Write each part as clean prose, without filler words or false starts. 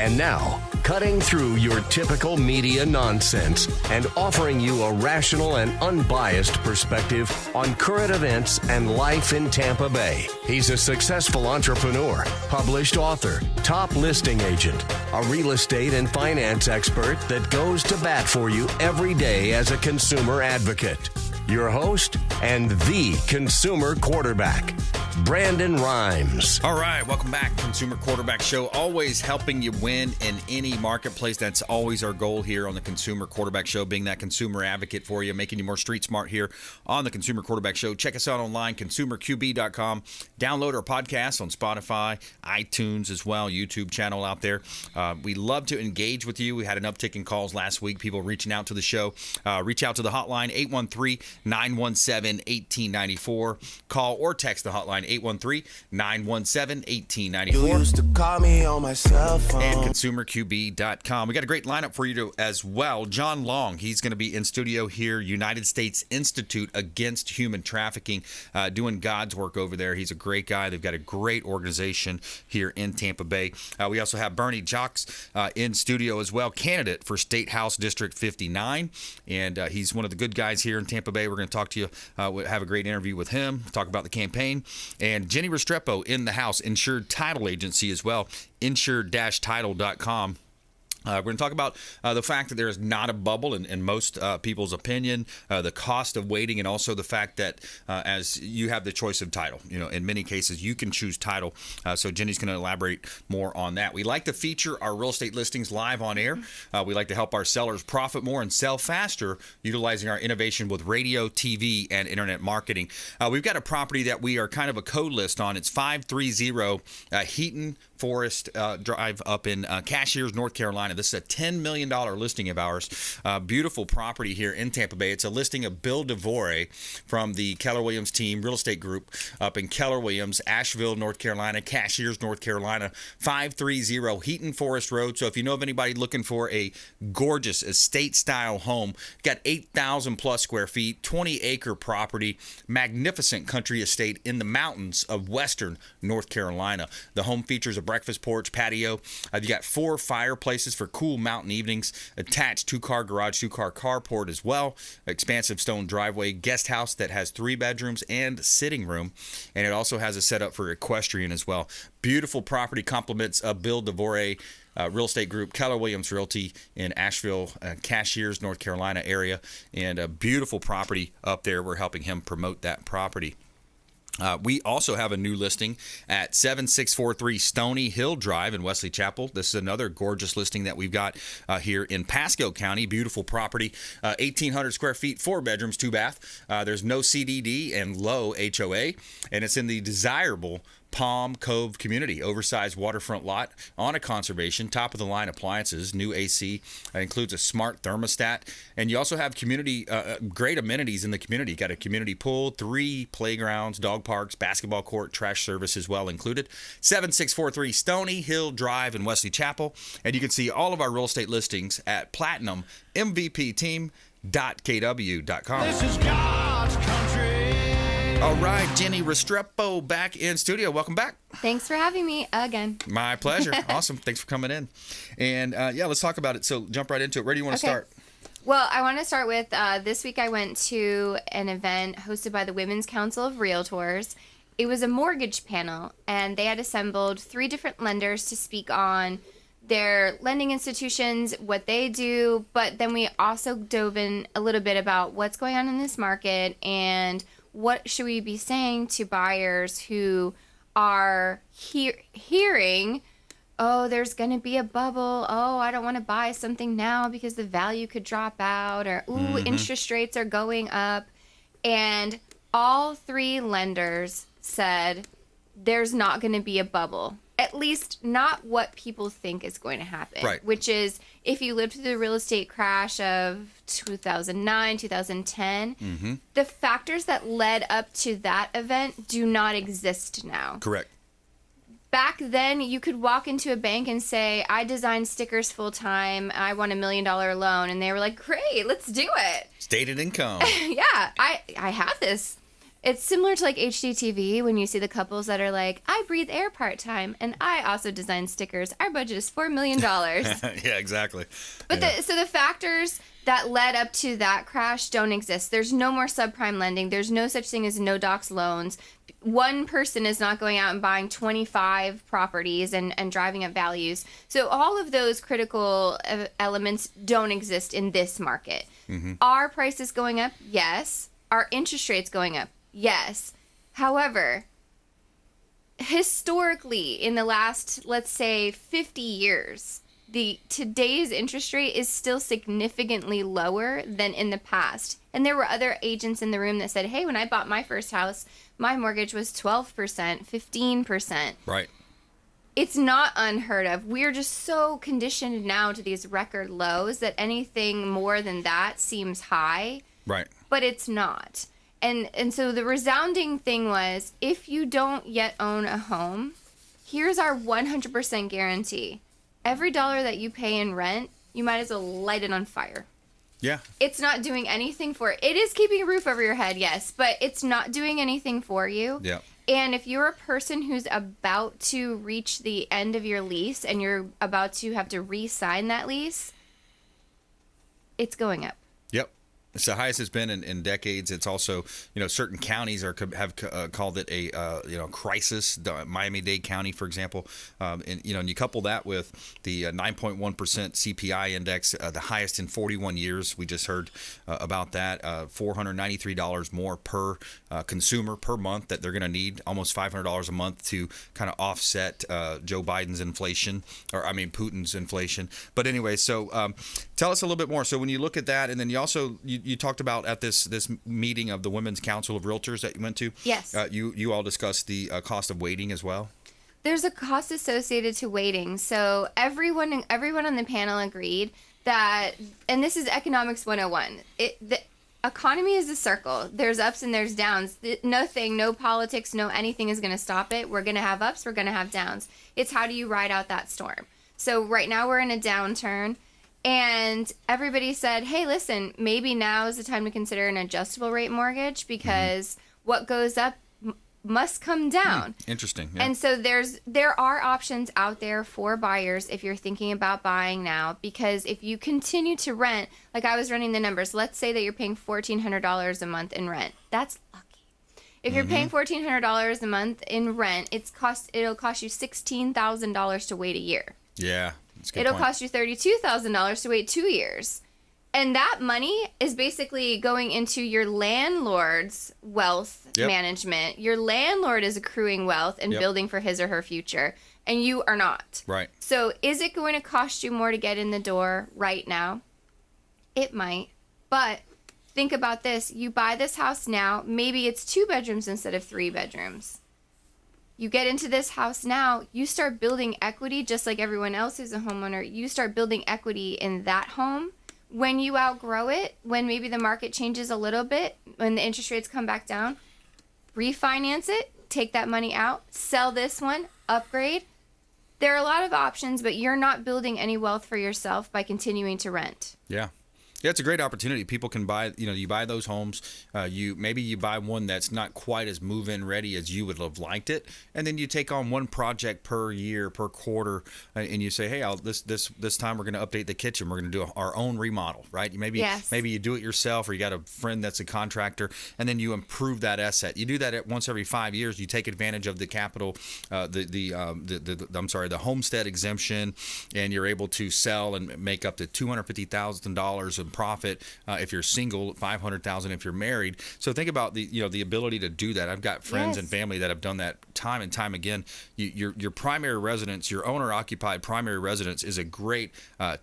And now, cutting through your typical media nonsense and offering you a rational and unbiased perspective on current events and life in Tampa Bay. He's a successful entrepreneur, published author, top listing agent, a real estate and finance expert that goes to bat for you every day as a consumer advocate. Your host and the consumer quarterback, Brandon Rhymes. All right, welcome back, Consumer Quarterback Show. Always helping you win in any marketplace. That's always our goal here on the Consumer Quarterback Show, being that consumer advocate for you, making you more street smart here on the Consumer Quarterback Show. Check us out online, consumerqb.com. Download our podcast on Spotify, iTunes as well, YouTube channel out there. We love to engage with you. We had an uptick in calls last week, people reaching out to the show. Reach out to the hotline, 813-917-1894. Call or text the hotline, 813-917-1894. You used to call me on my cell phone. And consumerqb.com. We got a great lineup for you as well. John Long, he's going to be in studio here, United States Institute Against Human Trafficking, doing God's work over there. He's a great guy. They've got a great organization here in Tampa Bay. We also have Berny Jaques in studio as well, candidate for State House District 59. And he's one of the good guys here in Tampa Bay. We're going to talk to you, have a great interview with him, talk about the campaign. And JENNIE RESTREPO in the house, Insured Title Agency as well, insured-title.com. We're going to talk about the fact that there is not a bubble in most people's opinion, the cost of waiting, and also the fact that as you have the choice of title, in many cases you can choose title. So JENNIE's going to elaborate more on that. We like to feature our real estate listings live on air. We like to help our sellers profit more and sell faster, utilizing our innovation with radio, TV, and internet marketing. We've got a property that we are kind of a co-list on. It's 530 Heaton Forest Drive up in Cashiers, North Carolina. This is a $10 million listing of ours. Beautiful property here in Tampa Bay. It's a listing of Bill DeVore from the Keller Williams team, real estate group up in Keller Williams, Asheville, North Carolina, Cashiers, North Carolina, 530 Heaton Forest Road. So if you know of anybody looking for a gorgeous estate-style home, got 8,000 plus square feet, 20-acre property, magnificent country estate in the mountains of western North Carolina. The home features a breakfast porch, patio. You got 4 fireplaces for cool mountain evenings, attached 2-car garage, 2-car carport as well, expansive stone driveway, guest house that has 3 bedrooms and sitting room, and it also has a setup for equestrian as well. Beautiful property, compliments of Bill DeVore Real Estate Group, Keller Williams Realty in Asheville, Cashiers, North Carolina area, and a beautiful property up there. We're helping him promote that property. We also have a new listing at 7643 Stony Hill Drive in Wesley Chapel. This is another gorgeous listing that we've got here in Pasco County. Beautiful property, 1,800 square feet, 4 bedrooms, 2 bath. There's no CDD and low HOA, and it's in the desirable Palm Cove community. Oversized waterfront lot on a conservation, top-of-the-line appliances, new AC, includes a smart thermostat, and you also have community great amenities in the community. Got a community pool, 3 playgrounds, dog parks, basketball court, trash service as well included. 7643 Stony Hill Drive in Wesley Chapel, and you can see all of our real estate listings at platinummvpteam.kw.com. This is God's country. All right, JENNIE RESTREPO back in studio. Welcome back. Thanks for having me again. My pleasure. Awesome. Thanks for coming in. And let's talk about it. So jump right into it. Where do you want to start? Well, I want to start with this week I went to an event hosted by the Women's Council of Realtors. It was a mortgage panel, and they had assembled 3 different lenders to speak on their lending institutions, what they do, but then we also dove in a little bit about what's going on in this market and what should we be saying to buyers who are hearing, oh, there's going to be a bubble. Oh, I don't want to buy something now because the value could drop out, or, ooh, interest rates are going up. And all 3 lenders said there's not going to be a bubble. At least not what people think is going to happen. Right. Which is, if you lived through the real estate crash of 2009, 2010, the factors that led up to that event do not exist now. Correct. Back then, you could walk into a bank and say, I design stickers full time. I want $1 million loan. And they were like, great, let's do it. Stated income. Yeah, I have this. It's similar to like HGTV when you see the couples that are like, I breathe air part-time and I also design stickers. Our budget is $4 million. Yeah, exactly. But Yeah. so the factors that led up to that crash don't exist. There's no more subprime lending. There's no such thing as no docs loans. One person is not going out and buying 25 properties and driving up values. So all of those critical elements don't exist in this market. Are prices going up? Yes. Are interest rates going up? Yes. However, historically, in the last, let's say, 50 years, today's interest rate is still significantly lower than in the past. And there were other agents in the room that said, hey, when I bought my first house, my mortgage was 12%, 15%. Right. It's not unheard of. We're just so conditioned now to these record lows that anything more than that seems high. Right. But it's not. And so the resounding thing was, if you don't yet own a home, here's our 100% guarantee. Every dollar that you pay in rent, you might as well light it on fire. Yeah. It's not doing anything for it. It is keeping a roof over your head, yes, but it's not doing anything for you. Yeah. And if you're a person who's about to reach the end of your lease and you're about to have to re-sign that lease, it's going up. Yep. It's the highest it's been in decades. It's also, certain counties have called it a crisis. Miami-Dade County, for example, and you couple that with the 9.1% CPI index, the highest in 41 years. We just heard about that. $493 more per consumer per month that they're going to need, almost $500 a month to kind of offset Joe Biden's inflation, Putin's inflation. But anyway, so tell us a little bit more. So when you look at that, and then you also you talked about at this meeting of the Women's Council of Realtors that you went to. Yes. You all discussed the cost of waiting as well. There's a cost associated to waiting. So everyone on the panel agreed that, and this is economics 101. The economy is a circle. There's ups and there's downs. Nothing, no politics, no anything is going to stop it. We're going to have ups. We're going to have downs. It's how do you ride out that storm? So right now we're in a downturn. And everybody said, hey, listen, maybe now is the time to consider an adjustable rate mortgage because what goes up must come down. Interesting. Yeah. And so there are options out there for buyers if you're thinking about buying now, because if you continue to rent, like I was running the numbers, let's say that you're paying $1,400 a month in rent. That's lucky. If you're paying $1,400 a month in rent, it'll cost you $16,000 to wait a year. Yeah. It'll cost you $32,000 to wait 2 years. And that money is basically going into your landlord's wealth management. Your landlord is accruing wealth and building for his or her future, and you are not. Right. So is it going to cost you more to get in the door right now? It might. But think about this. You buy this house now, maybe it's 2 bedrooms instead of 3 bedrooms. You get into this house now, you start building equity just like everyone else who's a homeowner. You start building equity in that home. When you outgrow it, when maybe the market changes a little bit, when the interest rates come back down, refinance it, take that money out, sell this one, upgrade. There are a lot of options, but you're not building any wealth for yourself by continuing to rent. Yeah. Yeah, it's a great opportunity. People can buy, you buy those homes. Maybe you buy one that's not quite as move-in ready as you would have liked it, and then you take on one project per year, per quarter, and you say, hey, this time we're going to update the kitchen. We're going to do our own remodel, right? Maybe you do it yourself, or you got a friend that's a contractor, and then you improve that asset. You do that once every 5 years. You take advantage of the capital, the homestead exemption, and you're able to sell and make up to $250,000 of profit if you're single, $500,000 if you're married. So think about the ability to do that. I've got friends and family that have done that time and time again. Your primary residence, your owner-occupied primary residence, is a great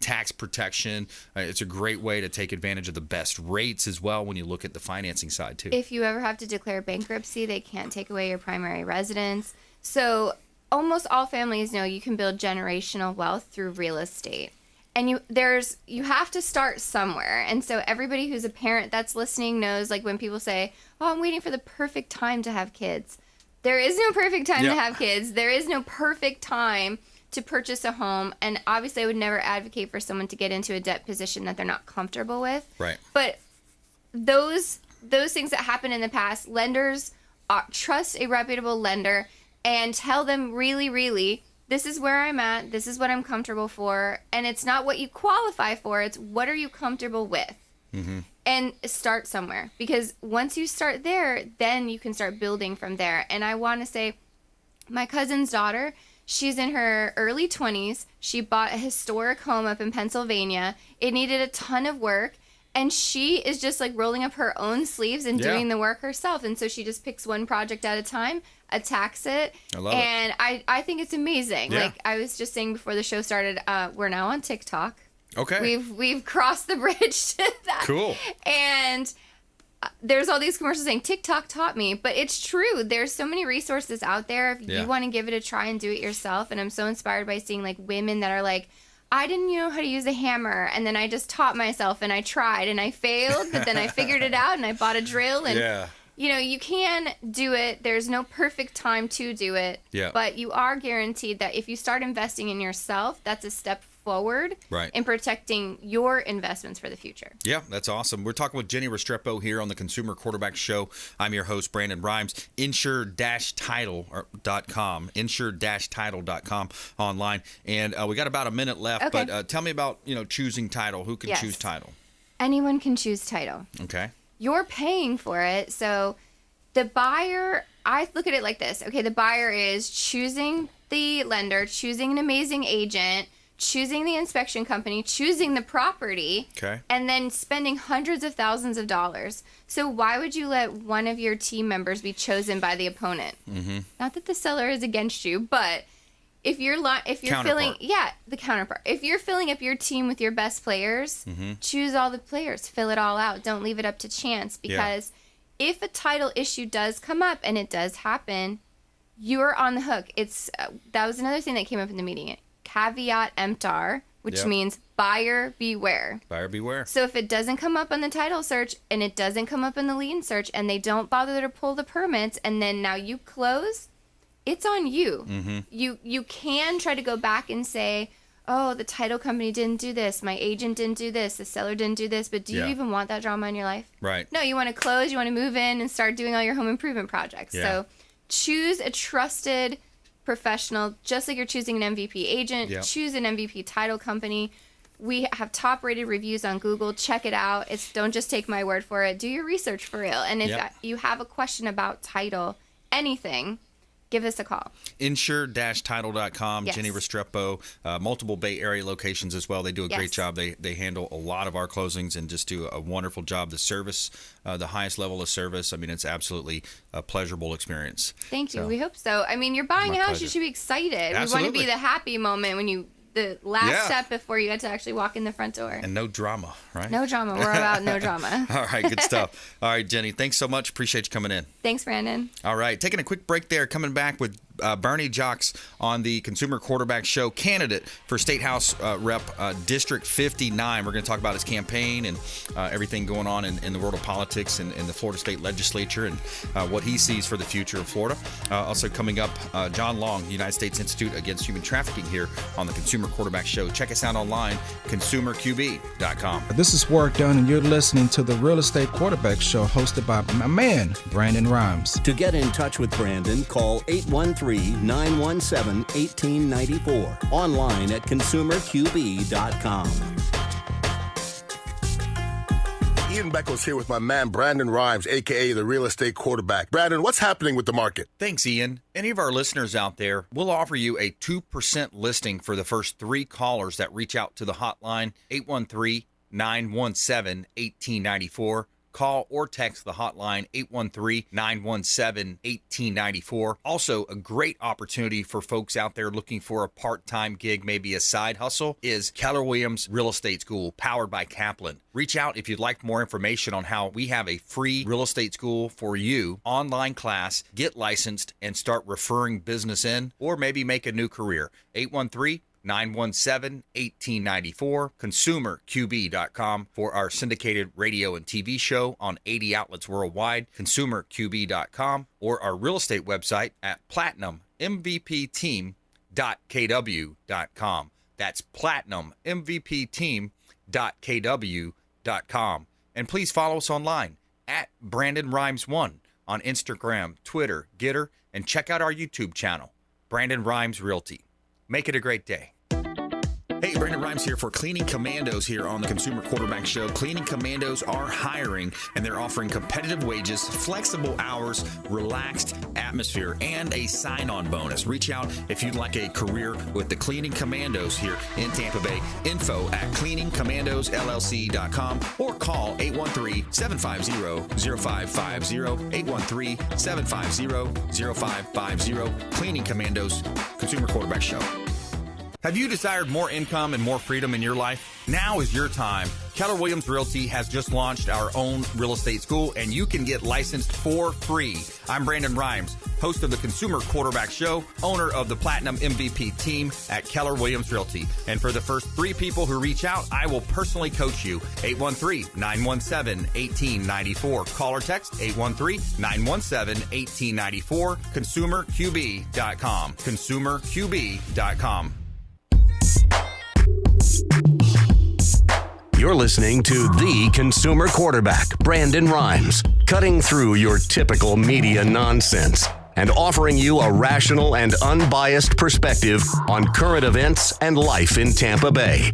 tax protection. It's a great way to take advantage of the best rates as well when you look at the financing side too. If you ever have to declare bankruptcy, they can't take away your primary residence. So almost all families know you can build generational wealth through real estate. And you have to start somewhere. And so everybody who's a parent that's listening knows, like when people say, oh, I'm waiting for the perfect time to have kids. There is no perfect time to have kids. There is no perfect time to purchase a home. And obviously I would never advocate for someone to get into a debt position that they're not comfortable with. Right. But those those things that happened in the past, lenders trust a reputable lender and tell them really, this is where I'm at, this is what I'm comfortable for, and it's not what you qualify for, it's what are you comfortable with. And start somewhere, because once you start there, then you can start building from there. And I want to say, my cousin's daughter, she's in her early 20s. She bought a historic home up in Pennsylvania. It needed a ton of work, and she is just like rolling up her own sleeves and doing the work herself. And so she just picks one project at a time, attacks it. I love it. I think it's amazing. Yeah. Like I was just saying before the show started, we're now on TikTok. Okay. We've crossed the bridge to that. Cool. And there's all these commercials saying TikTok taught me, but it's true. There's so many resources out there if you want to give it a try and do it yourself. And I'm so inspired by seeing like women that are like, I didn't know how to use a hammer, and then I just taught myself and I tried and I failed, but then I figured it out and I bought a drill and you know, you can do it. There's no perfect time to do it. Yeah. But you are guaranteed that if you start investing in yourself, that's a step forward in protecting your investments for the future. Yeah, that's awesome. We're talking with Jennie Restrepo here on the Consumer Quarterback Show. I'm your host, Brandon Rhymes. Insured-title.com. Insured-title.com online. And we got about a minute left, but tell me about, choosing title. Who can choose title? Anyone can choose title. Okay. You're paying for it. So the buyer, I look at it like this. Okay, the buyer is choosing the lender, choosing an amazing agent, choosing the inspection company, choosing the property, and then spending hundreds of thousands of dollars. So why would you let one of your team members be chosen by the opponent? Not that the seller is against you, but if you're filling the counterpart. If you're filling up your team with your best players, choose all the players, fill it all out. Don't leave it up to chance, because if a title issue does come up, and it does happen, you're on the hook. That was another thing that came up in the meeting. Caveat emptor, which means buyer beware. Buyer beware. So if it doesn't come up on the title search and it doesn't come up in the lien search and they don't bother to pull the permits and then now you close, it's on you. You can try to go back and say, oh, the title company didn't do this, my agent didn't do this, the seller didn't do this, but do you even want that drama in your life? Right. No, you want to close, you want to move in and start doing all your home improvement projects. So choose a trusted professional, just like you're choosing an MVP agent. Choose an MVP title company. We have top rated reviews on Google. Check it out. Don't just take my word for it. Do your research for real. And if you have a question about title, anything, give us a call. Insured-title.com. Jennie Restrepo, multiple Bay Area locations as well. They do a great job. They handle a lot of our closings and just do a wonderful job. The service, the highest level of service. I mean, it's absolutely a pleasurable experience. Thank you. We hope so. I mean, you're buying a house. Pleasure. You should be excited. Absolutely. We want to be the happy moment when the last step before you get to actually walk in the front door. And no drama, right? No drama. We're about no drama. All right, good stuff. All right, Jennie, thanks so much. Appreciate you coming in. Thanks, Brandon. All right, taking a quick break there, coming back with Berny Jaques on the Consumer Quarterback Show, candidate for State House Rep District 59. We're going to talk about his campaign and everything going on in the world of politics and in the Florida State Legislature and what he sees for the future of Florida. Also coming up, John Long, United States Institute Against Human Trafficking here on the Consumer Quarterback Show. Check us out online, consumerqb.com. This is Ward Dunn, and you're listening to the Real Estate Quarterback Show hosted by my man, Brandon Rhymes. To get in touch with Brandon, call 813-917-1894. Online at consumerqb.com. Ian Beckles here with my man, Brandon Rhymes, a.k.a. the Real Estate Quarterback. Brandon, what's happening with the market? Thanks, Ian. Any of our listeners out there, we'll offer you a 2% listing for the first 3 callers that reach out to the hotline, 813-917-1894. Call or text the hotline, 813-917-1894. Also, a great opportunity for folks out there looking for a part-time gig, maybe a side hustle, is Keller Williams Real Estate School, powered by Kaplan. Reach out if you'd like more information on how we have a free real estate school for you, online class, get licensed, and start referring business in, or maybe make a new career. 813-917-1894, consumerqb.com for our syndicated radio and TV show on 80 outlets worldwide, consumerqb.com, or our real estate website at platinummvpteam.kw.com. That's platinummvpteam.kw.com. And please follow us online at Brandon Rhymes 1 on Instagram, Twitter, Getter, and check out our YouTube channel, Brandon Rhymes Realty. Make it a great day. Hey, Brandon Rhymes here for Cleaning Commandos here on the Consumer Quarterback Show. Cleaning Commandos are hiring, and they're offering competitive wages, flexible hours, relaxed atmosphere, and a sign-on bonus. Reach out if you'd like a career with the Cleaning Commandos here in Tampa Bay. Info at cleaningcommandosllc.com or call 813-750-0550, 813-750-0550. Cleaning Commandos, Consumer Quarterback Show. Have you desired more income and more freedom in your life? Now is your time. Keller Williams Realty has just launched our own real estate school, and you can get licensed for free. I'm Brandon Rhymes, host of the Consumer Quarterback Show, owner of the Platinum MVP team at Keller Williams Realty. And for the first 3 people who reach out, I will personally coach you. 813-917-1894. Call or text 813-917-1894. ConsumerQB.com. ConsumerQB.com. You're listening to the Consumer Quarterback, Brandon Rhymes, cutting through your typical media nonsense and offering you a rational and unbiased perspective on current events and life in Tampa Bay.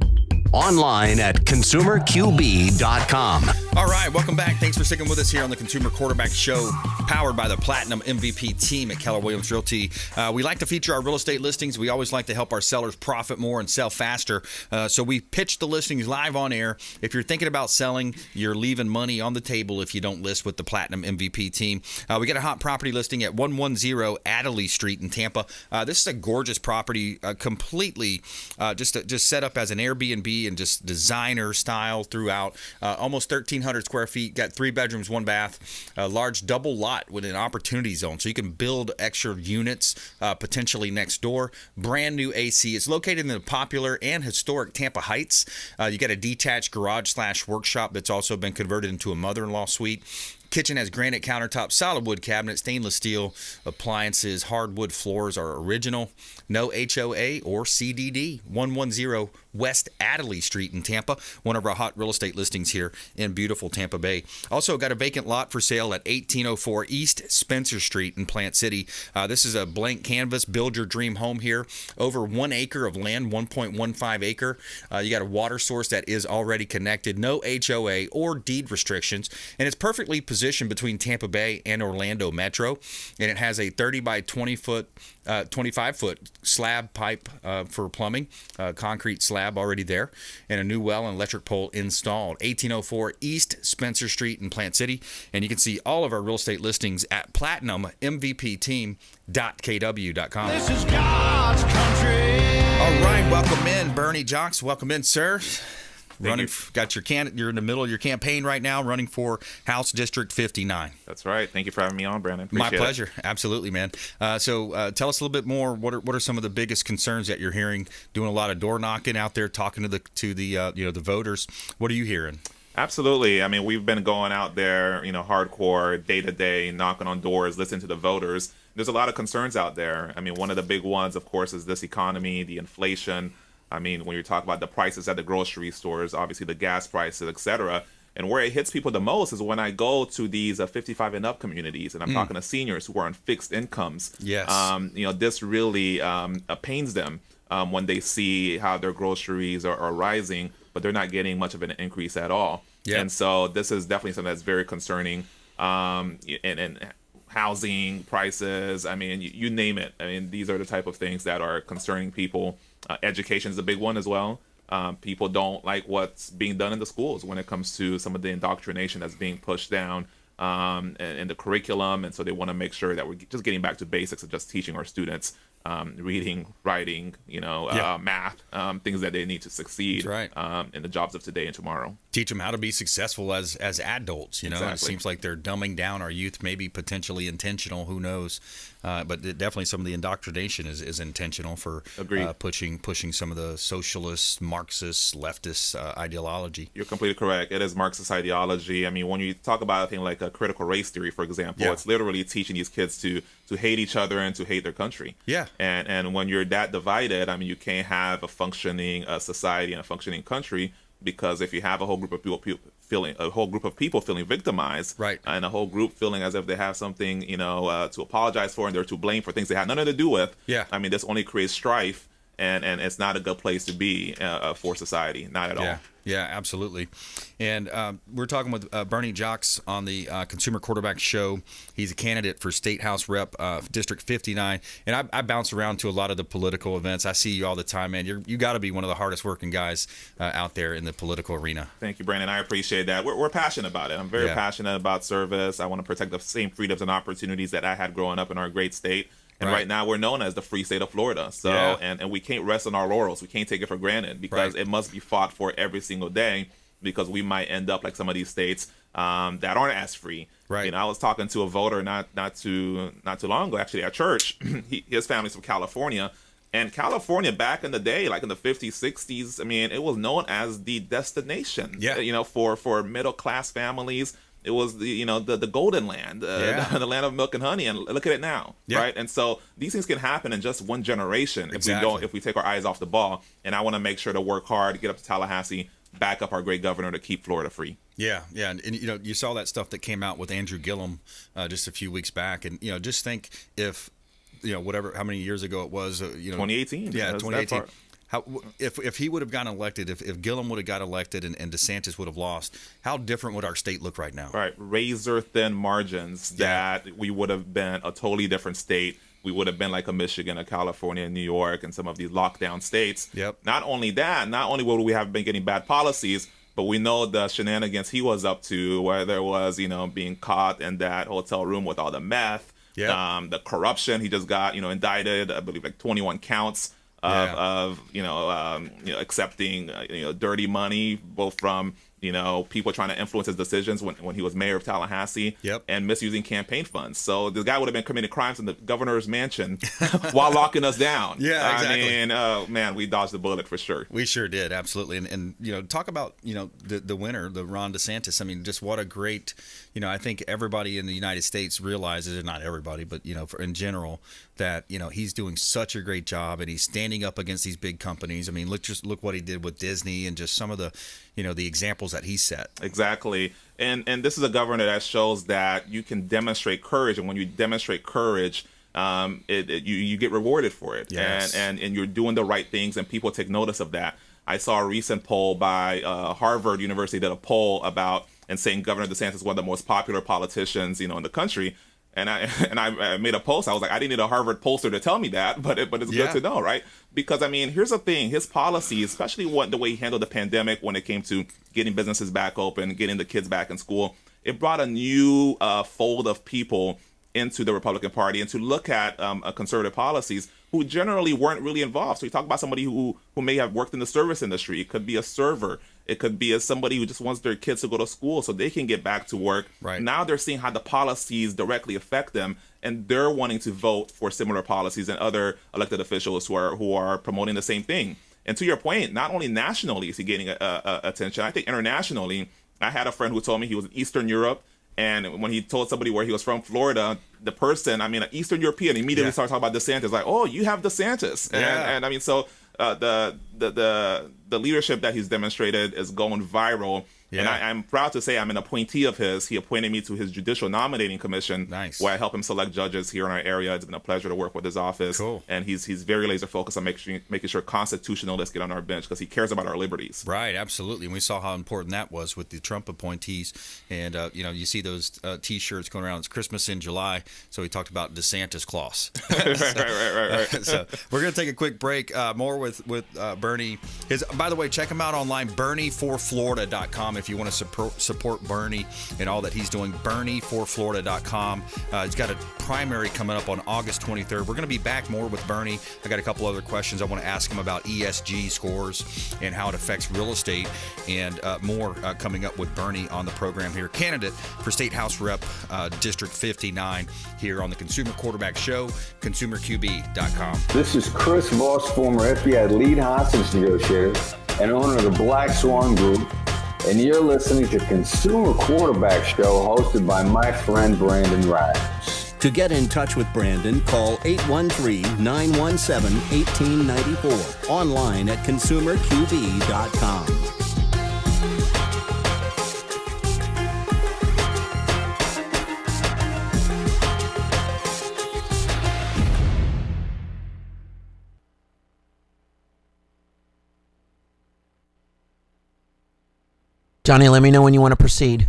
Online at ConsumerQB.com. All right, welcome back. Thanks for sticking with us here on the Consumer Quarterback Show, powered by the Platinum MVP team at Keller Williams Realty. We like to feature our real estate listings. We always like to help our sellers profit more and sell faster. So we pitch the listings live on air. If you're thinking about selling, you're leaving money on the table if you don't list with the Platinum MVP team. We got a hot property listing at 110 Adderley Street in Tampa. This is a gorgeous property, completely just set up as an Airbnb and just designer style throughout. Almost 1,300 square feet, got 3 bedrooms, 1 bath, a large double lot with an opportunity zone, so you can build extra units potentially next door. Brand new AC. It's located in the popular and historic Tampa Heights. You got a detached garage/workshop that's also been converted into a mother-in-law suite. Kitchen has granite countertops, solid wood cabinet, stainless steel appliances, hardwood floors are original. No HOA or CDD. 110 West Adderley Street in Tampa. One of our hot real estate listings here in beautiful Tampa Bay. Also got a vacant lot for sale at 1804 East Spencer Street in Plant City. This is a blank canvas. Build your dream home here. Over 1 acre of land, 1.15 acre. You got a water source that is already connected. No HOA or deed restrictions. And it's perfectly positioned between Tampa Bay and Orlando Metro. And it has a 30 by 25 foot slab pipe for plumbing, concrete slab already there, and a new well and electric pole installed. 1804 East Spencer Street in Plant City. And you can see all of our real estate listings at platinummvpteam.kw.com. This is God's country. All right, welcome in, Berny Jaques. Welcome in, sir. You're You're in the middle of your campaign right now, running for House District 59. That's right. Thank you for having me on, Brandon. My Appreciate pleasure. Absolutely, man. So tell us a little bit more. What are some of the biggest concerns that you're hearing? Doing a lot of door knocking out there, talking to the voters. What are you hearing? Absolutely. I mean, we've been going out there, hardcore, day to day, knocking on doors, listening to the voters. There's a lot of concerns out there. I mean, one of the big ones, of course, is this economy, the inflation. I mean, when you talk about the prices at the grocery stores, obviously the gas prices, et cetera. And where it hits people the most is when I go to these 55 and up communities, and I'm talking to seniors who are on fixed incomes. Yes. This really pains them when they see how their groceries are rising, but they're not getting much of an increase at all. Yeah. And so this is definitely something that's very concerning. And housing prices, I mean, you name it. I mean, these are the type of things that are concerning people. Education is a big one as well. People don't like what's being done in the schools when it comes to some of the indoctrination that's being pushed down in the curriculum. And so they want to make sure that we're just getting back to basics of just teaching our students reading, writing, math, things that they need to succeed. That's right. In the jobs of today and tomorrow. Teach them how to be successful as adults. Exactly. It seems like they're dumbing down our youth, maybe potentially intentional. Who knows? But definitely some of the indoctrination is intentional for pushing some of the socialist, Marxist, leftist ideology. You're completely correct. It is Marxist ideology. I mean, when you talk about a thing like a critical race theory, for example, it's literally teaching these kids to hate each other and to hate their country. Yeah. And when you're that divided, I mean, you can't have a functioning society and a functioning country, because if you have a whole group of people a whole group of people feeling victimized, right, and a whole group feeling as if they have something, to apologize for, and they're to blame for things they had nothing to do with. Yeah. I mean, this only creates strife, and it's not a good place to be for society, not at all. Yeah, absolutely. And we're talking with Berny Jaques on the Consumer Quarterback Show. He's a candidate for State House Rep District 59. And I bounce around to a lot of the political events. I see you all the time, man. You got to be one of the hardest working guys out there in the political arena. Thank you, Brandon. I appreciate that. We're passionate about it. I'm very passionate about service. I want to protect the same freedoms and opportunities that I had growing up in our great state. And right now we're known as the free state of Florida. So, and we can't rest on our laurels. We can't take it for granted because it must be fought for every single day, because we might end up like some of these states that aren't as free. Right. I was talking to a voter not too long ago, actually, at church. His family's from California. And California back in the day, like in the 50s, 60s, I mean, it was known as the destination, for middle class families. It was the golden land, the land of milk and honey, and look at it now, right? And so these things can happen in just one generation if we take our eyes off the ball. And I want to make sure to work hard, get up to Tallahassee, back up our great governor to keep Florida free. Yeah, and you saw that stuff that came out with Andrew Gillum just a few weeks back, and just think if how many years ago it was, 2018, 2018. How if he would have gotten elected, if Gillum would have got elected and DeSantis would have lost, how different would our state look right now? Right, razor thin margins that we would have been a totally different state. We would have been like a Michigan, a California, New York, and some of these lockdown states. Yep. Not only would we have been getting bad policies, but we know the shenanigans he was up to, whether it was being caught in that hotel room with all the meth, the corruption. He just got indicted, I believe, like 21 counts. Of accepting dirty money, both from people trying to influence his decisions when he was mayor of Tallahassee, and misusing campaign funds. So the guy would have been committing crimes in the governor's mansion while locking us down. Yeah, exactly. I mean, man, we dodged the bullet for sure. We sure did, absolutely. And talk about the winner, the Ron DeSantis. I mean, just what a great. I think everybody in the United States realizes, not everybody, but in general, that he's doing such a great job, and he's standing up against these big companies. I mean, look what he did with Disney, and just some of the the examples that he set. Exactly. And this is a governor that shows that you can demonstrate courage, and when you demonstrate courage, you get rewarded for it. Yes. And you're doing the right things, and people take notice of that. I saw a recent poll by Harvard University did a poll about and saying Governor DeSantis is one of the most popular politicians in the country. And I made a post. I was like, I didn't need a Harvard pollster to tell me that, but it's good to know, right? Because I mean, here's the thing: his policies, especially the way he handled the pandemic when it came to getting businesses back open, getting the kids back in school, it brought a new fold of people into the Republican Party and to look at conservative policies who generally weren't really involved. So you talk about somebody who may have worked in the service industry. It could be a server. It could be somebody who just wants their kids to go to school so they can get back to work. Right. Now they're seeing how the policies directly affect them, and they're wanting to vote for similar policies and other elected officials who are promoting the same thing. And to your point, not only nationally is he getting attention, I think internationally. I had a friend who told me he was in Eastern Europe, and when he told somebody where he was from, Florida, the person, an Eastern European, immediately started talking about DeSantis, like, oh, you have DeSantis. And I mean, so the leadership that he's demonstrated is going viral. Yeah. And I'm proud to say I'm an appointee of his. He appointed me to his Judicial Nominating Commission, where I help him select judges here in our area. It's been a pleasure to work with his office. Cool. And he's very laser focused on making sure constitutionalists get on our bench because he cares about our liberties. Right, absolutely. And we saw how important that was with the Trump appointees. And, you see those T-shirts going around. It's Christmas in July. So we talked about DeSantis Claus. Right. So we're going to take a quick break. More with Berny. By the way, check him out online, bernyforflorida.com. If you want to support Berny and all that he's doing, bernyforflorida.com. He's got a primary coming up on August 23rd. We're going to be back more with Berny. I got a couple other questions I want to ask him about ESG scores and how it affects real estate, and more coming up with Berny on the program here. Candidate for State House Rep District 59 here on the Consumer Quarterback Show, consumerqb.com. This is Chris Voss, former FBI lead hostage negotiator and owner of the Black Swan Group, and you're listening to Consumer Quarterback Show hosted by my friend Brandon Rives. To get in touch with Brandon, call 813-917-1894. Online at consumerqb.com. Johnny, let me know when you want to proceed.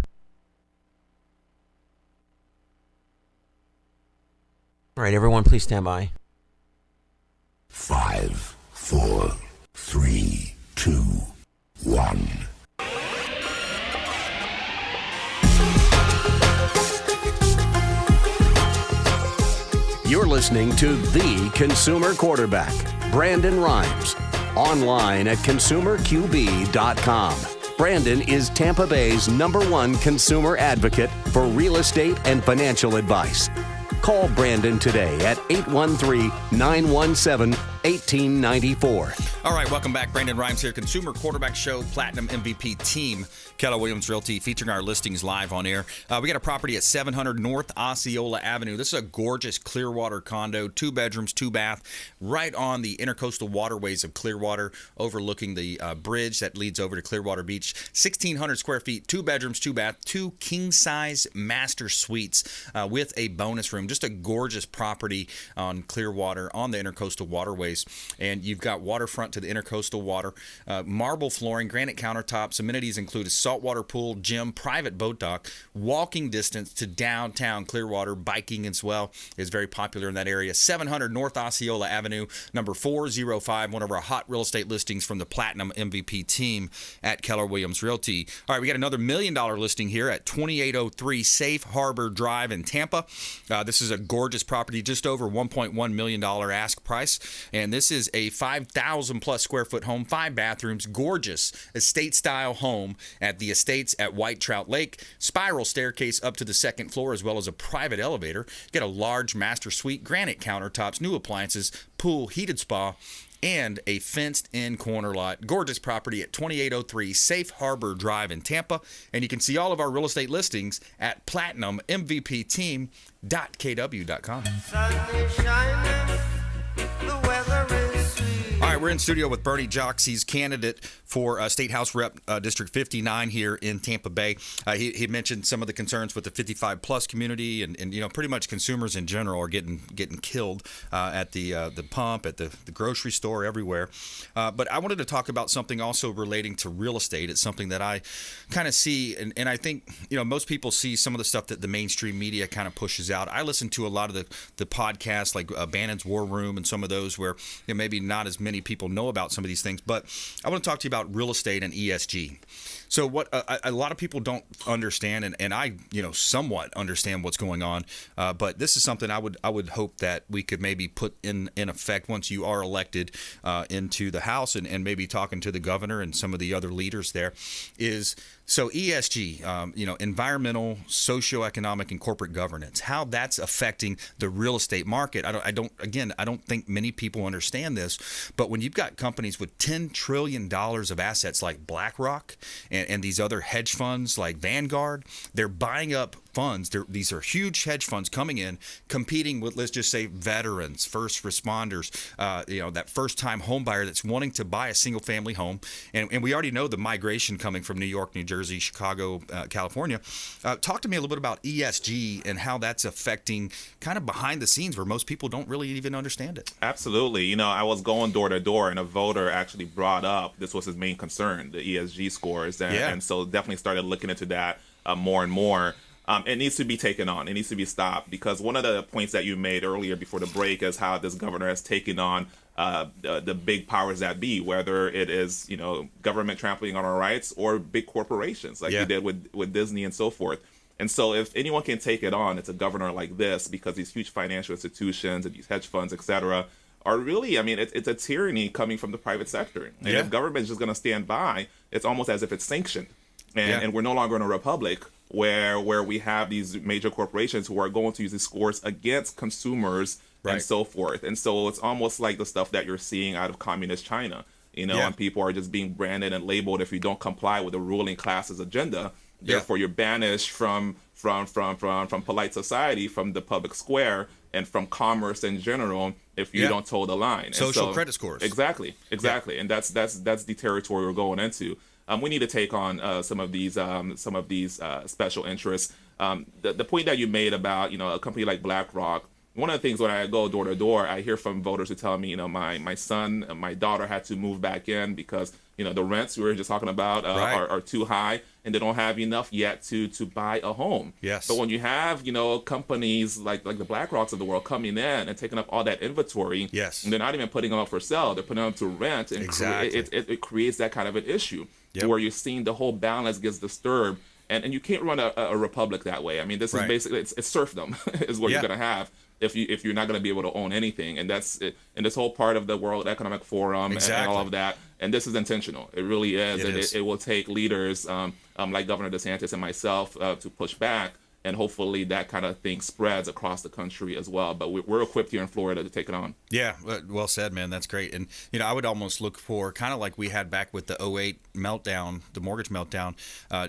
All right, everyone, please stand by. 5, 4, 3, 2, 1. You're listening to The Consumer Quarterback, Brandon Rhymes, online at consumerqb.com. Brandon is Tampa Bay's #1 consumer advocate for real estate and financial advice. Call Brandon today at 813-917-1894. All right, welcome back. Brandon Rhymes here, Consumer Quarterback Show, Platinum MVP Team, Keller Williams Realty, featuring our listings live on air. We got a property at 700 North Osceola Avenue. This is a gorgeous Clearwater condo, 2 bedrooms, 2 bath, right on the intercoastal waterways of Clearwater, overlooking the bridge that leads over to Clearwater Beach. 1,600 square feet, 2 bedrooms, 2 bath, 2 king-size master suites with a bonus room. Just a gorgeous property on Clearwater, on the intercoastal waterways. And you've got waterfront to the intercoastal water, marble flooring, granite countertops. Amenities include a saltwater pool, gym, private boat dock, walking distance to downtown Clearwater. Biking as well is very popular in that area. 700 North Osceola Avenue, number 405, one of our hot real estate listings from the Platinum MVP team at Keller Williams Realty. All right, we got another $1 million listing here at 2803 Safe Harbor Drive in Tampa. This is a gorgeous property, just over $1.1 million ask price. And this is a 5,000 plus square foot home, 5 bathrooms, gorgeous estate style home at the Estates at White Trout Lake. Spiral staircase up to the 2nd floor, as well as a private elevator. Get a large master suite, granite countertops, new appliances, pool, heated spa, and a fenced-in corner lot. Gorgeous property at 2803 Safe Harbor Drive in Tampa. And you can see all of our real estate listings at platinummvpteam.kw.com. All right, we're in studio with Berny Jaques. He's candidate for State House Rep District 59 here in Tampa Bay. He mentioned some of the concerns with the 55-plus community, and you know, pretty much consumers in general are getting killed at the pump, at the grocery store, everywhere. But I wanted to talk about something also relating to real estate. It's something that I kind of see, and I think, you know, most people see some of the stuff that the mainstream media kind of pushes out. I listen to a lot of the podcasts like Bannon's War Room and some of those where, you know, maybe not as many people know about some of these things. But I want to talk to you about real estate and ESG. So what a lot of people don't understand, and I, you know, somewhat understand what's going on, but this is something I would hope that we could maybe put in effect once you are elected into the House, and maybe talking to the governor and some of the other leaders there is, so ESG, you know, environmental, socioeconomic, and corporate governance, how that's affecting the real estate market. I don't think many people understand this, but when you've got companies with $10 trillion of assets like BlackRock and these other hedge funds like Vanguard, they're buying up funds. These are huge hedge funds coming in, competing with, let's just say, veterans, first responders, you know, that first-time home buyer that's wanting to buy a single-family home. And we already know the migration coming from New York, New Jersey, Chicago, California. Talk to me a little bit about ESG and how that's affecting kind of behind the scenes where most people don't really even understand it. Absolutely. You know, I was going door to door, and a voter actually brought up this was his main concern, the ESG scores. And so definitely started looking into that more and more. It needs to be taken on. It needs to be stopped, because one of the points that you made earlier before the break is how this governor has taken on the big powers that be, whether it is, you know, government trampling on our rights or big corporations like he did with Disney and so forth. And so if anyone can take it on, it's a governor like this, because these huge financial institutions and these hedge funds, et cetera, are really, I mean, it's a tyranny coming from the private sector. And if government is just going to stand by, it's almost as if it's sanctioned. And we're no longer in a republic where we have these major corporations who are going to use these scores against consumers and so forth. And so it's almost like the stuff that you're seeing out of communist China, you know, and people are just being branded and labeled if you don't comply with the ruling class's agenda. Therefore, you're banished from polite society, from the public square, and from commerce in general if you don't toe the line. Social credit scores. Exactly. And that's the territory we're going into. We need to take on some of these special interests. The point that you made about, you know, a company like BlackRock. One of the things when I go door to door, I hear from voters who tell me, you know, my son and my daughter had to move back in because the rents we were just talking about are too high, and they don't have enough yet to buy a home. Yes. But when you have companies like the BlackRocks of the world coming in and taking up all that inventory, yes, and they're not even putting them up for sale; they're putting them up to rent, and exactly. it creates that kind of an issue where you're seeing the whole balance gets disturbed, and you can't run a republic that way. I mean, this is basically it's serfdom is what you're going to have if you're not going to be able to own anything, and that's it. And this whole part of the World Economic Forum and all of that, and this is intentional. It really is. It will take leaders like Governor DeSantis and myself to push back, and hopefully that kind of thing spreads across the country as well. But we're equipped here in Florida to take it on. Yeah, well said, man. That's great. And I would almost look for kind of like we had back with the 2008 meltdown, the mortgage meltdown.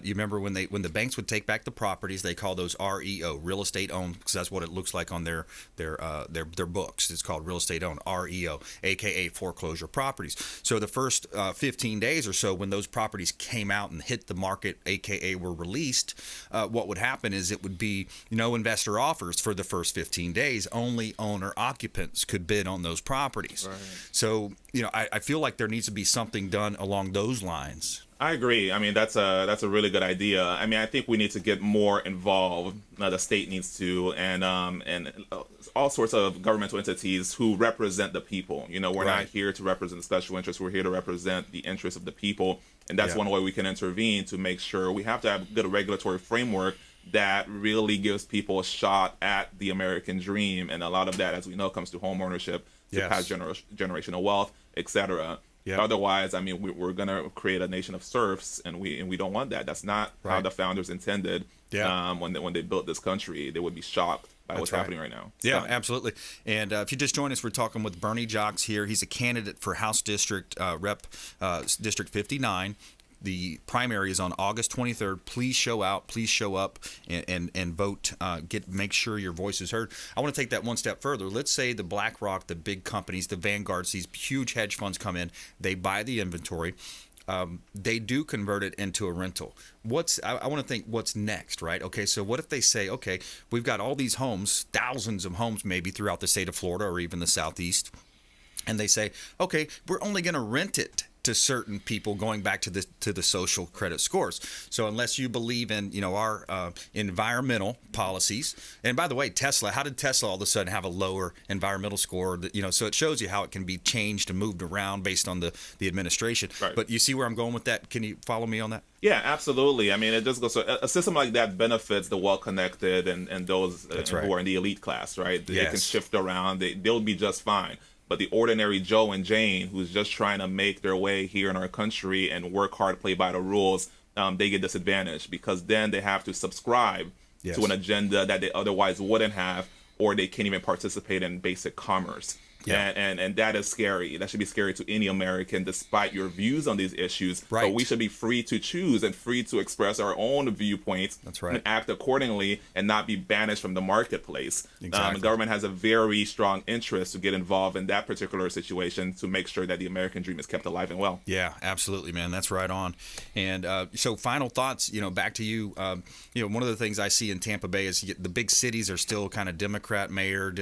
You remember when the banks would take back the properties, they call those REO, real estate owned, because that's what it looks like on their books. It's called real estate owned, REO, aka foreclosure properties. So the first 15 days or so, when those properties came out and hit the market, aka were released, what would happen is it would be no investor offers for the first 15 days. Only owner occupants could bid on those properties. Right. So I feel like there needs to be something done along those lines. I agree. I mean, that's a really good idea. I mean, I think we need to get more involved. The state needs to, and all sorts of governmental entities who represent the people. We're not here to represent special interests. We're here to represent the interests of the people, and that's one way we can intervene to make sure we have to have a good regulatory framework that really gives people a shot at the American dream, and a lot of that, as we know, comes to home ownership, to past generational wealth, etc. Yep. Otherwise, I mean, we're going to create a nation of serfs, and we don't want that. That's not how the founders intended. When they built this country, they would be shocked by what's happening right now. Yeah, absolutely. And if you just joined us, we're talking with Berny Jaques here. He's a candidate for House District Rep District 59. The primary is on August 23rd. Please show out. Please show up and vote. Make sure your voice is heard. I want to take that one step further. Let's say the BlackRock, the big companies, the Vanguards, these huge hedge funds come in. They buy the inventory. They do convert it into a rental. I want to think what's next, right? Okay, so what if they say, okay, we've got all these homes, thousands of homes maybe throughout the state of Florida or even the Southeast, and they say, okay, we're only going to rent it to certain people, going back to the social credit scores. So unless you believe in our environmental policies, and by the way, Tesla, how did Tesla all of a sudden have a lower environmental score? So it shows you how it can be changed and moved around based on the administration. Right. But you see where I'm going with that? Can you follow me on that? Yeah, absolutely. I mean, it just goes. So a system like that benefits the well-connected and those who are in the elite class, right? They can shift around. They'll be just fine. But the ordinary Joe and Jane, who's just trying to make their way here in our country and work hard, play by the rules, they get disadvantaged because then they have to subscribe to an agenda that they otherwise wouldn't have, or they can't even participate in basic commerce. Yeah. And that is scary. That should be scary to any American, despite your views on these issues. Right. But we should be free to choose and free to express our own viewpoints. That's right. And act accordingly and not be banished from the marketplace. Exactly. The government has a very strong interest to get involved in that particular situation to make sure that the American dream is kept alive and well. Yeah, absolutely, man. That's right on. And so final thoughts, back to you. One of the things I see in Tampa Bay is the big cities are still kind of Democrat mayor.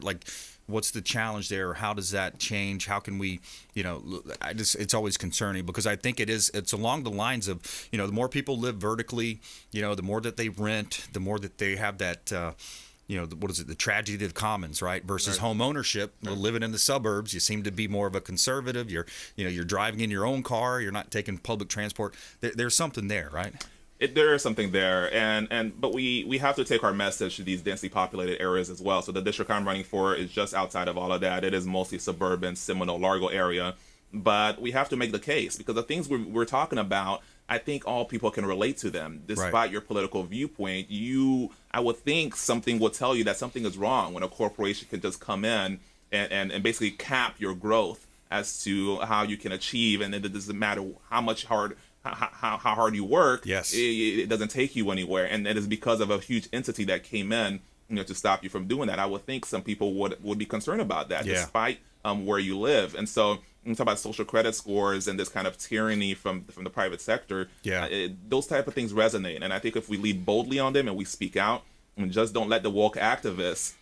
Like, what's the challenge there? How does that change? How can we, it's always concerning because I think it's along the lines of, the more people live vertically, the more that they rent, the more that they have that, the tragedy of the commons, right? Versus home ownership, living in the suburbs, you seem to be more of a conservative. You're driving in your own car. You're not taking public transport. There's something there, right? There is something there, but we have to take our message to these densely populated areas as well. So the district I'm running for is just outside of all of that. It is mostly suburban, Seminole, Largo area, but we have to make the case because the things we're talking about, I think all people can relate to them, despite your political viewpoint. I would think something will tell you that something is wrong when a corporation can just come in and basically cap your growth as to how you can achieve, and it doesn't matter how hard you work. Yes, it doesn't take you anywhere, and it is because of a huge entity that came in, to stop you from doing that. I would think some people would be concerned about that, despite where you live. And so, when we talk about social credit scores and this kind of tyranny from the private sector, those type of things resonate. And I think if we lead boldly on them and we speak out, and just don't let the woke activists,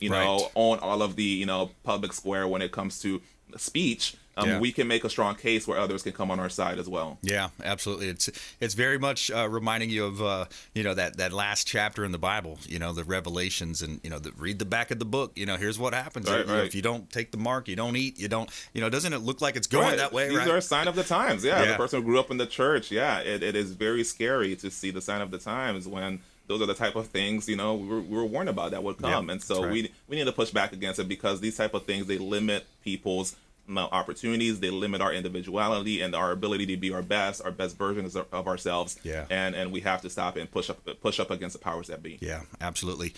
own all of the public square when it comes to speech, we can make a strong case where others can come on our side as well. Yeah, absolutely. It's very much reminding you of that last chapter in the Bible, the Revelations, and read the back of the book. Here's what happens. Right. If you don't take the mark, you don't eat. You don't. Doesn't it look like it's going that way? These right? are a sign of the times. Yeah, the person who grew up in the church. Yeah, it is very scary to see the sign of the times when those are the type of things we were warned about that would come, and so we need to push back against it, because these type of things, they limit people's opportunities, they limit our individuality and our ability to be our best versions of ourselves. And we have to stop and push up against the powers that be. Yeah, absolutely.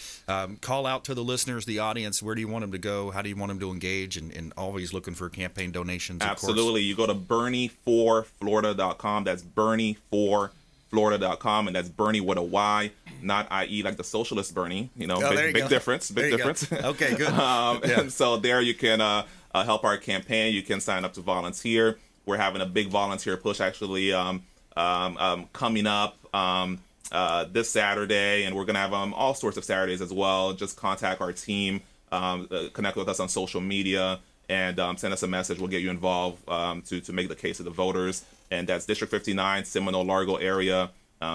Call out to the listeners, the audience. Where do you want them to go? How do you want them to engage? And always looking for campaign donations. Absolutely. You go to Berny4Florida.com. That's Berny4Florida.com, and that's Bernie with a Y, not IE like the socialist Bernie. Big difference. Okay, good. And so there you can help our campaign. You can sign up to volunteer. We're having a big volunteer push actually coming up this Saturday, and we're going to have all sorts of Saturdays as well. Just contact our team, connect with us on social media, and send us a message. We'll get you involved to make the case to the voters. And that's District 59, Seminole, Largo area.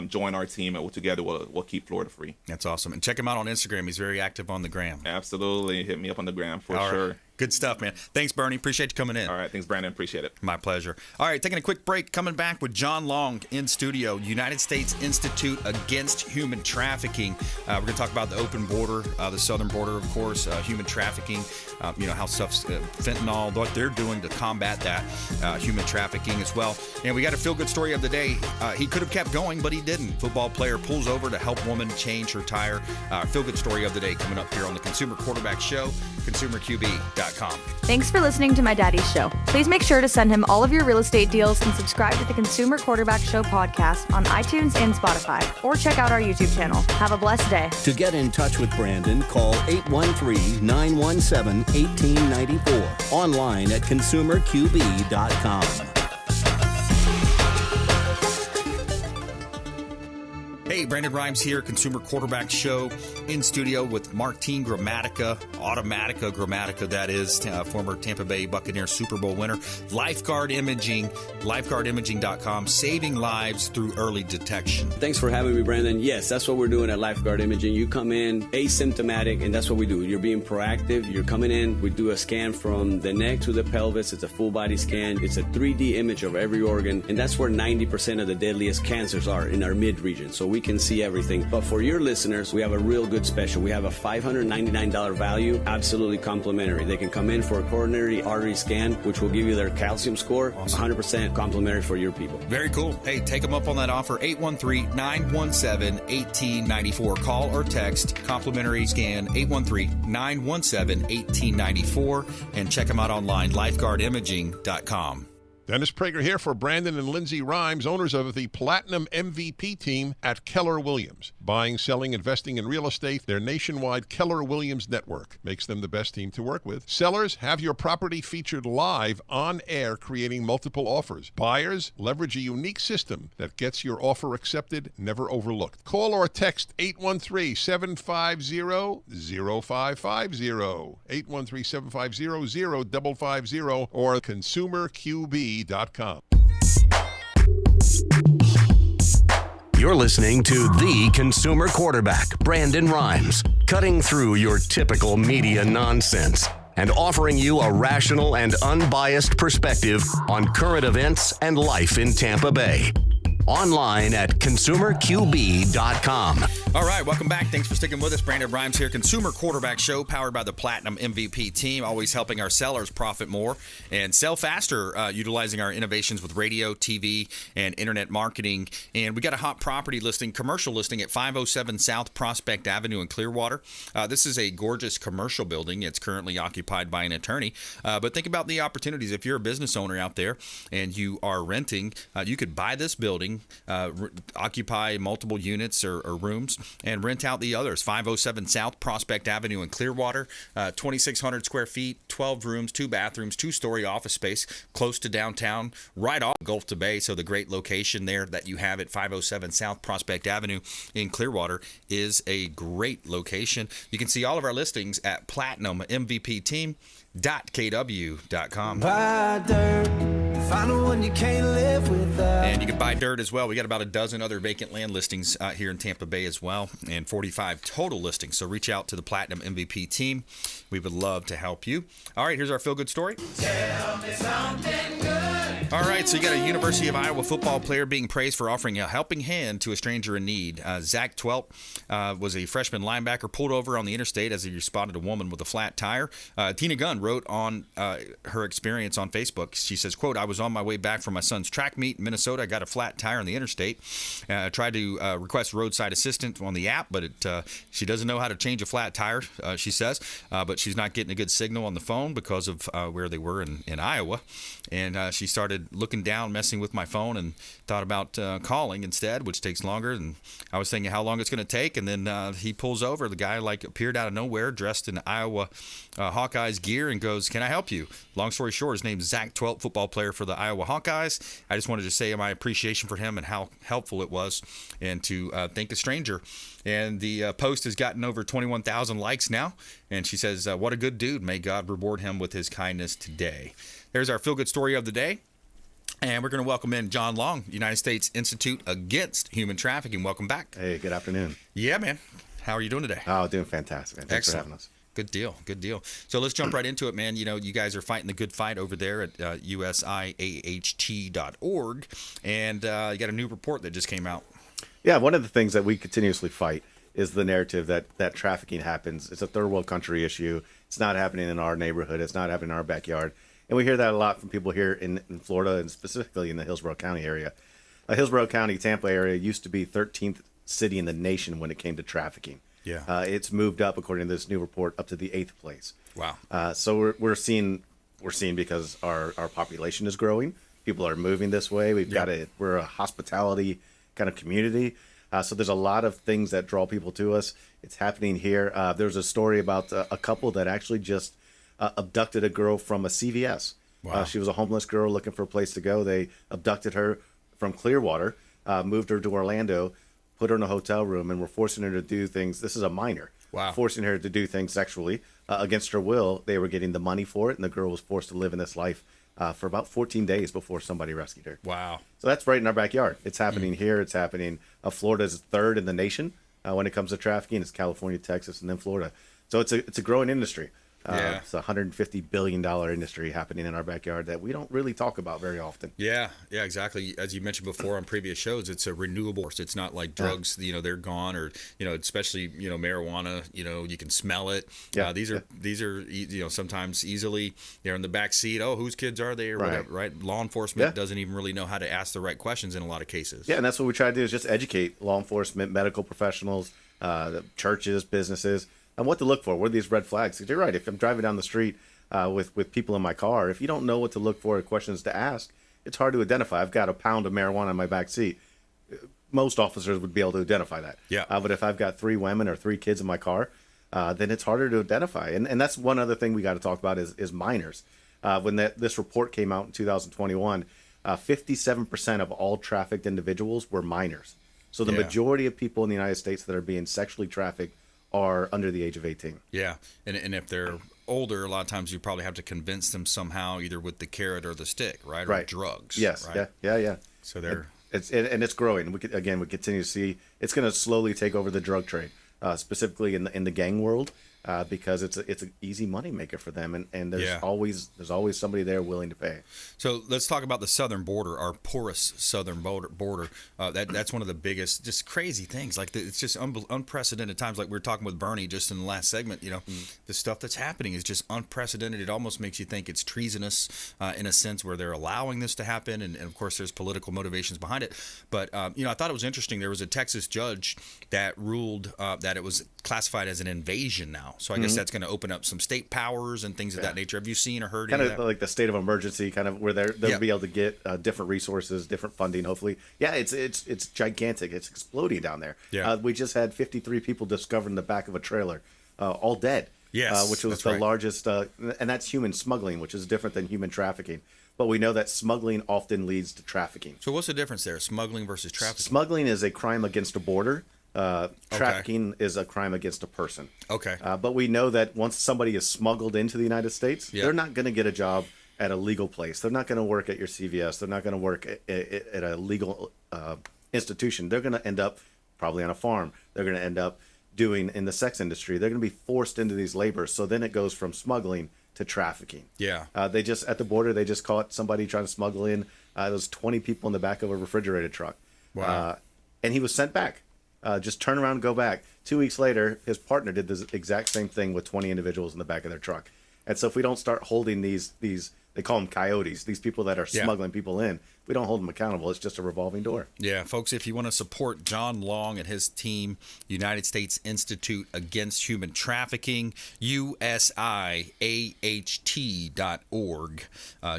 Join our team, and together we'll keep Florida free. That's awesome. And check him out on Instagram. He's very active on the gram. Absolutely. Hit me up on the gram for sure. Right. Good stuff, man. Thanks, Bernie. Appreciate you coming in. All right. Thanks, Brandon. Appreciate it. My pleasure. All right. Taking a quick break. Coming back with John Long in studio. United States Institute Against Human Trafficking. We're going to talk about the open border, the southern border, of course, human trafficking, how stuff's fentanyl, what they're doing to combat that, human trafficking as well. And we got a feel-good story of the day. He could have kept going, but he didn't. Football player pulls over to help woman change her tire. Feel-good story of the day coming up here on the Consumer Quarterback Show, consumerqb.com. Thanks for listening to my daddy's show. Please make sure to send him all of your real estate deals and subscribe to the Consumer Quarterback Show podcast on iTunes and Spotify, or check out our YouTube channel. Have a blessed day. To get in touch with Brandon, call 813-917-1894. Online at consumerqb.com. Hey, Brandon Rhymes here, Consumer Quarterback Show, in studio with Martine Gramatica, that is, former Tampa Bay Buccaneer Super Bowl winner. Lifeguard Imaging, lifeguardimaging.com, saving lives through early detection. Thanks for having me, Brandon. Yes, that's what we're doing at Lifeguard Imaging. You come in asymptomatic, and that's what we do. You're being proactive. You're coming in. We do a scan from the neck to the pelvis. It's a full body scan. It's a 3D image of every organ, and that's where 90% of the deadliest cancers are, in our mid region. So we can see everything. But for your listeners, we have a real good special. We have a $599 value, absolutely complimentary. They can come in for a coronary artery scan, which will give you their calcium score. Awesome. 100% complimentary for your people. Very cool. Hey, take them up on that offer. 813-917-1894. Call or text complimentary scan 813-917-1894, and check them out online, lifeguardimaging.com. Dennis Prager here for Brandon and Lindsay Rhymes, owners of the Platinum MVP team at Keller Williams. Buying, selling, investing in real estate, their nationwide Keller Williams network makes them the best team to work with. Sellers, have your property featured live on air, creating multiple offers. Buyers, leverage a unique system that gets your offer accepted, never overlooked. Call or text 813-750-0550, 813-750-0550, or consumerqb.com. You're listening to the Consumer Quarterback, Brandon Rhymes, cutting through your typical media nonsense and offering you a rational and unbiased perspective on current events and life in Tampa Bay. Online at consumerqb.com. All right, welcome back. Thanks for sticking with us. Brandon Rhymes here, Consumer Quarterback Show, powered by the Platinum MVP team, always helping our sellers profit more and sell faster, utilizing our innovations with radio, TV, and internet marketing. And we got a hot property listing, commercial listing at 507 South Prospect Avenue in Clearwater. This is a gorgeous commercial building. It's currently occupied by an attorney. But think about the opportunities. If you're a business owner out there and you are renting, you could buy this building, building, occupy multiple units or rooms, and rent out the others. 507 South Prospect Avenue in Clearwater, 2,600 square feet, 12 rooms, 2 bathrooms, 2-story office space, close to downtown, right off Gulf to Bay. So the great location there that you have at 507 South Prospect Avenue in Clearwater is a great location. You can see all of our listings at platinummvpteam.kw.com. Buy dirt, find the one you can't live without. And you can buy dirt as well. We got about a dozen other vacant land listings here in Tampa Bay as well, and 45 total listings. So reach out to the Platinum MVP team. We would love to help you. All right, here's our feel-good story. Tell me something good. All right, so you got a University of Iowa football player being praised for offering a helping hand to a stranger in need. Zach Twelp was a freshman linebacker pulled over on the interstate as he spotted a woman with a flat tire. Tina Gunn wrote on her experience on Facebook. She says, quote, "I was on my way back from my son's track meet in Minnesota. I got a flat tire on the interstate. I tried to request roadside assistance on the app, but she doesn't know how to change a flat tire," she says. But she's not getting a good signal on the phone because of where they were in Iowa. And she started looking down, messing with my phone, and thought about calling instead, which takes longer. And I was thinking how long it's going to take. And then he pulls over. The guy appeared out of nowhere, dressed in Iowa Hawkeyes gear, and goes, "Can I help you?" Long story short, his name's Zach Twelp, football player for the Iowa Hawkeyes. I just wanted to say my appreciation for him and how helpful it was, and to thank a stranger. And the post has gotten over 21,000 likes now. And she says, "What a good dude. May God reward him with his kindness today." There's our feel-good story of the day. And we're going to welcome in John Long, United States Institute Against Human Trafficking. Welcome back. Hey, good afternoon. Yeah, man. How are you doing today? Oh, doing fantastic, man. Thanks Excellent. for having us. Good deal. Good deal. So let's jump right into it, man. You know, you guys are fighting the good fight over there at usiaht.org. And you got a new report that just came out. Yeah, one of the things that we continuously fight is the narrative that trafficking happens. It's a third world country issue. It's not happening in our neighborhood. It's not happening in our backyard. And we hear that a lot from people here in Florida, and specifically in the Hillsborough County area. Hillsborough County, Tampa area used to be 13th city in the nation when it came to trafficking. Yeah. It's moved up, according to this new report, up to the 8th place. Wow. So we're seeing because our population is growing. People are moving this way. We're a hospitality kind of community. So there's a lot of things that draw people to us. It's happening here. There's a story about a couple that actually just abducted a girl from a CVS. Wow. She was a homeless girl looking for a place to go. They abducted her from Clearwater, moved her to Orlando, put her in a hotel room, and were forcing her to do things. This is a minor. Wow. Forcing her to do things sexually against her will. They were getting the money for it, and the girl was forced to live in this life for about 14 days before somebody rescued her. Wow. So that's right in our backyard. It's happening here. It's happening. Florida's third in the nation when it comes to trafficking. It's California, Texas, and then Florida. So it's a growing industry. It's a $150 billion industry happening in our backyard that we don't really talk about very often. Yeah, exactly. As you mentioned before on previous shows, it's a renewable source. It's not like drugs, they're gone, or, especially, marijuana, you can smell it. Yeah. These are, sometimes easily, they're in the back seat. Oh, whose kids are they? Or whatever, right? Law enforcement doesn't even really know how to ask the right questions in a lot of cases. Yeah, and that's what we try to do is just educate law enforcement, medical professionals, churches, businesses, and what to look for. What are these red flags? Because you're right. If I'm driving down the street with people in my car, if you don't know what to look for or questions to ask, it's hard to identify. I've got a pound of marijuana in my back seat. Most officers would be able to identify that. Yeah. But if I've got 3 women or 3 kids in my car, then it's harder to identify. And that's one other thing we got to talk about is minors. When this report came out in 2021, 57% of all trafficked individuals were minors. So the majority of people in the United States that are being sexually trafficked are under the age of 18. Yeah, and if they're older, a lot of times you probably have to convince them somehow, either with the carrot or the stick, right? Or drugs. Yes. Right? Yeah. So they're it's growing. We continue to see it's going to slowly take over the drug trade, specifically in the gang world. Because it's an easy money maker for them, and there's always somebody there willing to pay. So let's talk about the southern border, our porous southern border. That's one of the biggest, just crazy things. Like it's just unprecedented times. Like we were talking with Bernie just in the last segment. The stuff that's happening is just unprecedented. It almost makes you think it's treasonous in a sense where they're allowing this to happen, and of course there's political motivations behind it. But I thought it was interesting. There was a Texas judge that ruled that it was classified as an invasion now. now. So I guess that's going to open up some state powers and things of that nature. Have you seen or heard kind any of that? like the state of emergency, kind of where they'll be able to get different resources, different funding. Hopefully, it's gigantic. It's exploding down there. Yeah. We just had 53 people discovered in the back of a trailer, all dead. Yes, which was that's the right. largest, and that's human smuggling, which is different than human trafficking. But we know that smuggling often leads to trafficking. So what's the difference there? Smuggling versus trafficking? Smuggling is a crime against a border. Trafficking is a crime against a person. Okay. But we know that once somebody is smuggled into the United States, they're not going to get a job at a legal place. They're not going to work at your CVS. They're not going to work at a legal institution. They're going to end up probably on a farm. They're going to end up doing in the sex industry. They're going to be forced into these labors. So then it goes from smuggling to trafficking. Yeah. They just at the border, they just caught somebody trying to smuggle in. There was 20 people in the back of a refrigerated truck. Wow. And he was sent back. Just turn around and go back. 2 weeks later, his partner did the exact same thing with 20 individuals in the back of their truck. And so if we don't start holding these they call them coyotes, these people that are smuggling people in, we don't hold them accountable. It's just a revolving door. Yeah, folks, if you want to support John Long and his team, United States Institute Against Human Trafficking, USIAHT.org.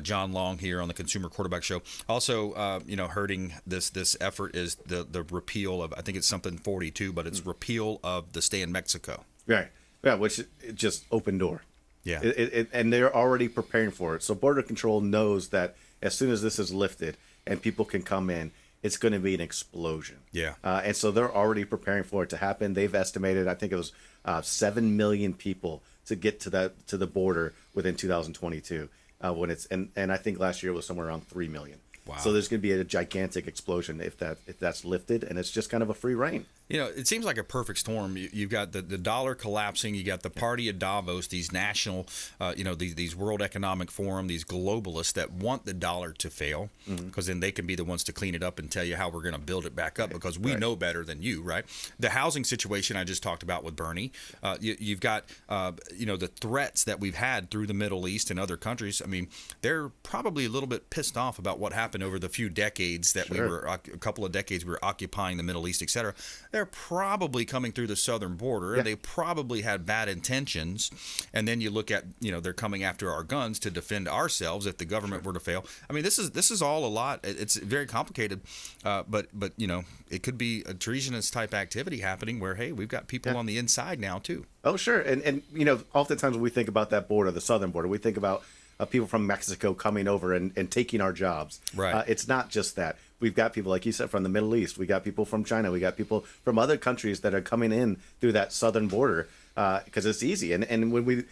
John Long here on the Consumer Quarterback Show. Also, hurting this effort is the repeal of, I think it's something 42, but it's repeal of the Stay in Mexico. Right. Yeah, which it just open door. Yeah. And they're already preparing for it. So Border Control knows that as soon as this is lifted and people can come in, it's going to be an explosion. Yeah. And so they're already preparing for it to happen. They've estimated, I think it was 7 million people to get to the border within 2022. When it's and I think last year it was somewhere around 3 million. Wow. So there's going to be a gigantic explosion if that's lifted, and it's just kind of a free reign. It seems like a perfect storm. You've got the dollar collapsing. You got the party of Davos, these national, these World Economic Forum, these globalists that want the dollar to fail, because then they can be the ones to clean it up and tell you how we're going to build it back up, because we know better than you, right? The housing situation I just talked about with Bernie. You've got, the threats that we've had through the Middle East and other countries. I mean, they're probably a little bit pissed off about what happened over the few decades that a couple of decades we were occupying the Middle East, et cetera. They're probably coming through the southern border. Yeah. They probably had bad intentions. And then you look at, they're coming after our guns to defend ourselves if the government were to fail. I mean, this is all a lot. It's very complicated. But it could be a treasonous type activity happening where, hey, we've got people on the inside now too. Oh, sure. And oftentimes when we think about that border, the southern border, we think about people from Mexico coming over and taking our jobs. Right. It's not just that. We've got people, like you said, from the Middle East. We got people from China. We got people from other countries that are coming in through that southern border because it's easy. And when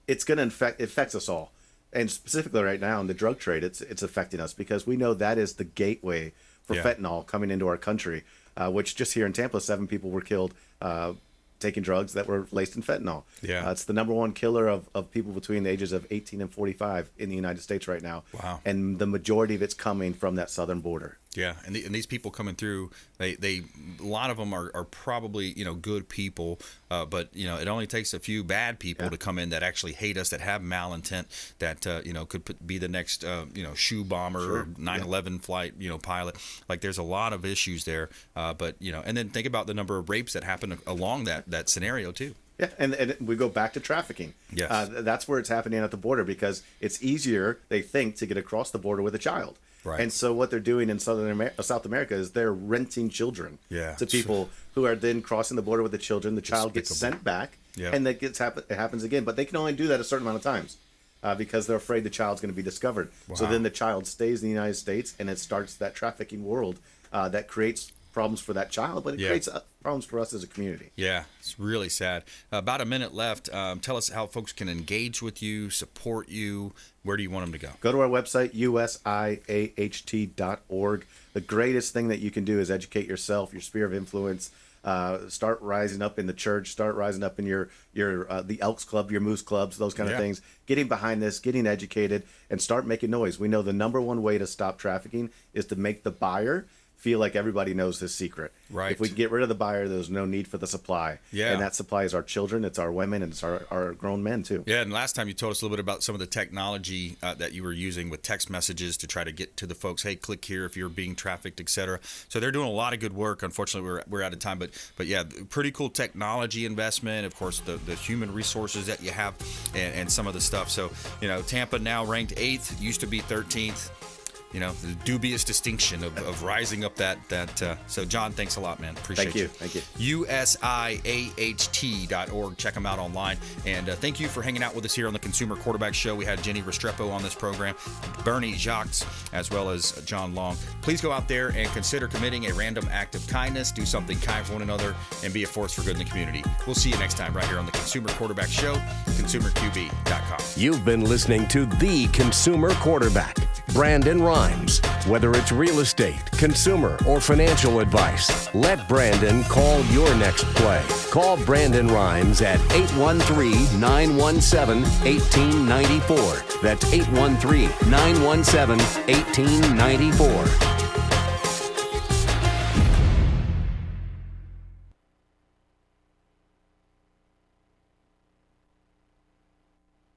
it's going to affects us all. And specifically right now in the drug trade, it's affecting us because we know that is the gateway for fentanyl coming into our country, which just here in Tampa, 7 people were killed taking drugs that were laced in fentanyl. Yeah. It's the number one killer of people between the ages of 18 and 45 in the United States right now. Wow. And the majority of it's coming from that southern border. Yeah, and these people coming through, they a lot of them are probably good people, but it only takes a few bad people to come in that actually hate us, that have malintent, that could be the next shoe bomber or 9/11 flight pilot. Like there's a lot of issues there, but and then think about the number of rapes that happen along that scenario too. Yeah, and we go back to trafficking. Yes. That's where it's happening at the border because it's easier, they think, to get across the border with a child. Right. And so what they're doing in South America is they're renting children to people who are then crossing the border with the children. The child gets sent back, and it happens again. But they can only do that a certain amount of times because they're afraid the child's going to be discovered. Wow. So then the child stays in the United States, and it starts that trafficking world that creates problems for that child, but it creates problems for us as a community. Yeah, it's really sad. About a minute left. Tell us how folks can engage with you, support you. Where do you want them to go? Go to our website, USIAHT.org. The greatest thing that you can do is educate yourself, your sphere of influence. Start rising up in the church. Start rising up in your the Elks Club, your Moose Clubs, those kind of things. Getting behind this, getting educated, and start making noise. We know the number one way to stop trafficking is to make the buyer feel like everybody knows his secret. Right. If we get rid of the buyer, there's no need for the supply. Yeah. And that supply is our children, it's our women, and it's our grown men too. Yeah, and last time you told us a little bit about some of the technology that you were using with text messages to try to get to the folks, hey, click here if you're being trafficked, etc. So they're doing a lot of good work. Unfortunately, we're out of time, but yeah, pretty cool technology investment. Of course, the human resources that you have and some of the stuff. So, Tampa now ranked 8th, used to be 13th. The dubious distinction of rising up that. So, John, thanks a lot, man. Appreciate you. Thank you. USIAHT.org. Check them out online. And thank you for hanging out with us here on the Consumer Quarterback Show. We had JENNIE RESTREPO on this program, Berny Jaques, as well as John Long. Please go out there and consider committing a random act of kindness. Do something kind for one another and be a force for good in the community. We'll see you next time right here on the Consumer Quarterback Show, ConsumerQB.com. You've been listening to The Consumer Quarterback, Brandon Rhymes. Whether it's real estate, consumer, or financial advice, let Brandon call your next play. Call Brandon Rhymes at 813-917-1894. That's 813-917-1894.